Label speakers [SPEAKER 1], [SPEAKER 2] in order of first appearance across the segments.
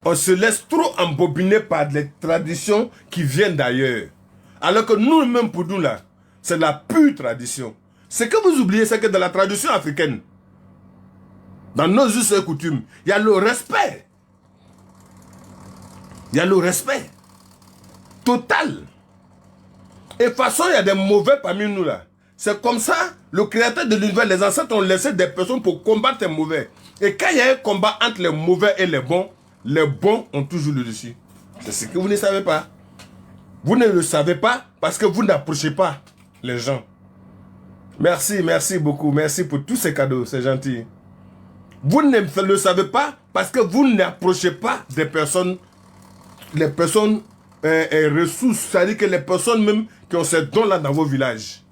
[SPEAKER 1] On se laisse trop embobiner par des traditions qui viennent d'ailleurs. Alors que nous-mêmes, pour nous, là, c'est la pure tradition. Ce que vous oubliez, c'est que dans la tradition us dans nos us et coutumes, il y a le respect. Il y a le respect total. Et de toute façon, il y a des mauvais parmi nous là. C'est comme ça, le créateur de l'univers, les ancêtres ont laissé des personnes pour combattre les mauvais. Et quand il y a un combat entre les mauvais et les bons ont toujours le dessus. C'est ce que vous ne savez pas. Vous ne le savez pas parce que vous n'approchez pas les gens. Merci, merci beaucoup. Merci pour tous ces cadeaux, c'est gentil. Vous ne le savez pas parce que vous n'approchez pas des personnes, les personnes ressources, c'est-à-dire que les personnes même qui ont ces dons-là dans vos villages.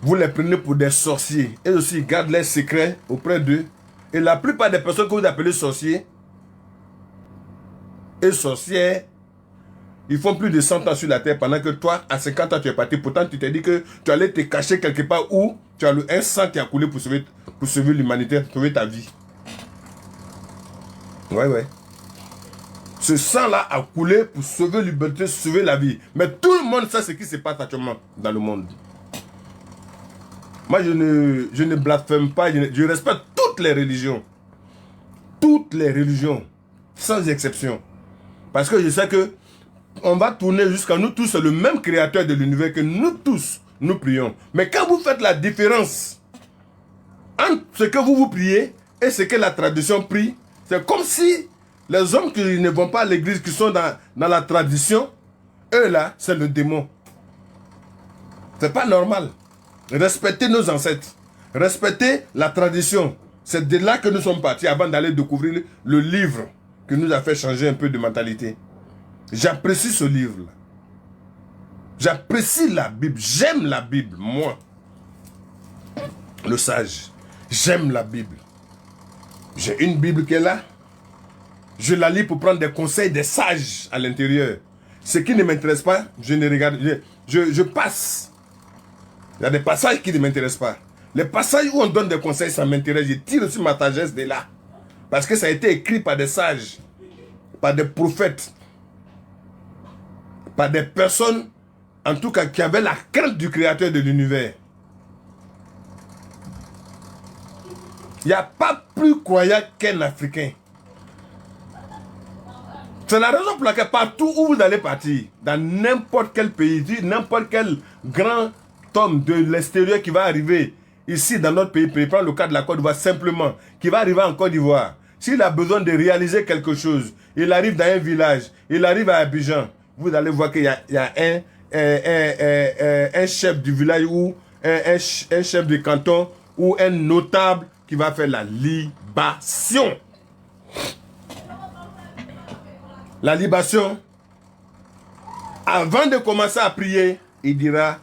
[SPEAKER 1] Vous les prenez pour des sorciers. Et aussi, ils gardent leurs secrets auprès d'eux. Et la plupart des personnes que vous appelez sorciers et sorcières, ils font plus de 100 ans sur la terre pendant que toi, à 50 ans, tu es parti. Pourtant, tu t'es dit que tu allais te cacher quelque part où tu as un sang qui a coulé pour sauver l'humanité, pour sauver ta vie. Ouais. Ce sang-là a coulé pour sauver l'humanité, sauver la vie. Mais tout le monde sait ce qui se passe actuellement dans le monde. Moi, je ne blasphème pas, je respecte toutes les religions. Toutes les religions, sans exception. Parce que je sais que on va tourner jusqu'à nous tous, c'est le même créateur de l'univers que nous tous, nous prions. Mais quand vous faites la différence entre ce que vous priez et ce que la tradition prie, c'est comme si les hommes qui ne vont pas à l'église, qui sont dans la tradition, eux là, c'est le démon. C'est pas normal. Respectez nos ancêtres. Respectez la tradition. C'est de là que nous sommes partis avant d'aller découvrir le livre qui nous a fait changer un peu de mentalité. J'apprécie ce livre-là. J'apprécie la Bible. J'aime la Bible, moi. Le sage. J'aime la Bible. J'ai une Bible qui est là. Je la lis pour prendre des conseils des sages à l'intérieur. Ce qui ne m'intéresse pas, je ne regarde. Je passe. Il y a des passages qui ne m'intéressent pas. Les passages où on donne des conseils, ça m'intéresse. Je tire aussi ma sagesse de là. Parce que ça a été écrit par des sages, par des prophètes, par des personnes, en tout cas, qui avaient la crainte du créateur de l'univers. Il n'y a pas plus croyant qu'un Africain. C'est la raison pour laquelle partout où vous allez partir, dans n'importe quel pays, n'importe quel grand homme de l'extérieur qui va arriver ici dans notre pays, prendre le cas de la Côte d'Ivoire simplement, qui va arriver en Côte d'Ivoire, s'il a besoin de réaliser quelque chose, il arrive dans un village, il arrive à Abidjan, vous allez voir qu'il y a un chef du village ou un chef de canton ou un notable qui va faire la libation. La libation, avant de commencer à prier, il dira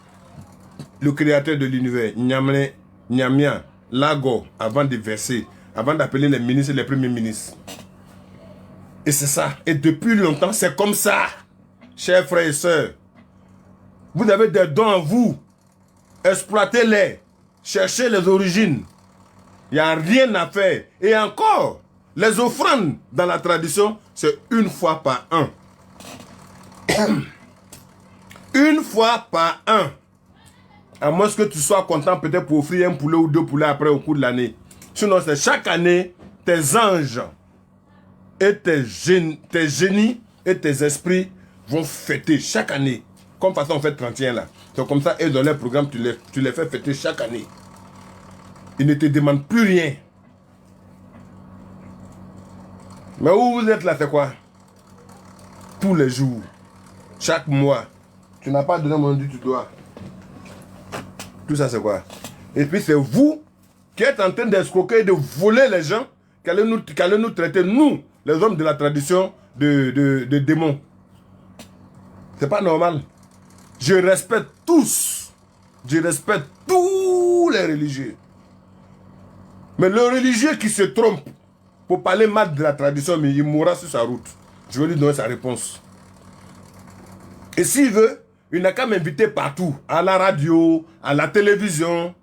[SPEAKER 1] le créateur de l'univers, Nyamne, Nyamia, Lago, avant de verser, avant d'appeler les ministres et les premiers ministres. Et c'est ça. Et depuis longtemps, c'est comme ça, chers frères et sœurs. Vous avez des dons en vous. Exploitez-les. Cherchez les origines. Il n'y a rien à faire. Et encore, les offrandes dans la tradition, c'est une fois par an. Une fois par an. À moins que tu sois content peut-être pour offrir un poulet ou deux poulets après au cours de l'année. Sinon, c'est chaque année, tes anges et tes génies et tes esprits vont fêter chaque année. Comme façon on fait 31 là. C'est comme ça, et dans les programmes, tu les fais fêter chaque année. Ils ne te demandent plus rien. Mais où vous êtes là, c'est quoi? Tous les jours, chaque mois. Tu n'as pas donné mon dit, tu dois. Tout ça, c'est quoi? Et puis, c'est vous qui êtes en train d'escroquer et de voler les gens qui allez nous traiter, nous, les hommes de la tradition, de démons. C'est pas normal. Je respecte tous. Je respecte tous les religieux. Mais le religieux qui se trompe pour parler mal de la tradition, mais il mourra sur sa route. Je vais lui donner sa réponse. Et s'il veut, il n'a qu'à m'inviter partout, à la radio, à la télévision.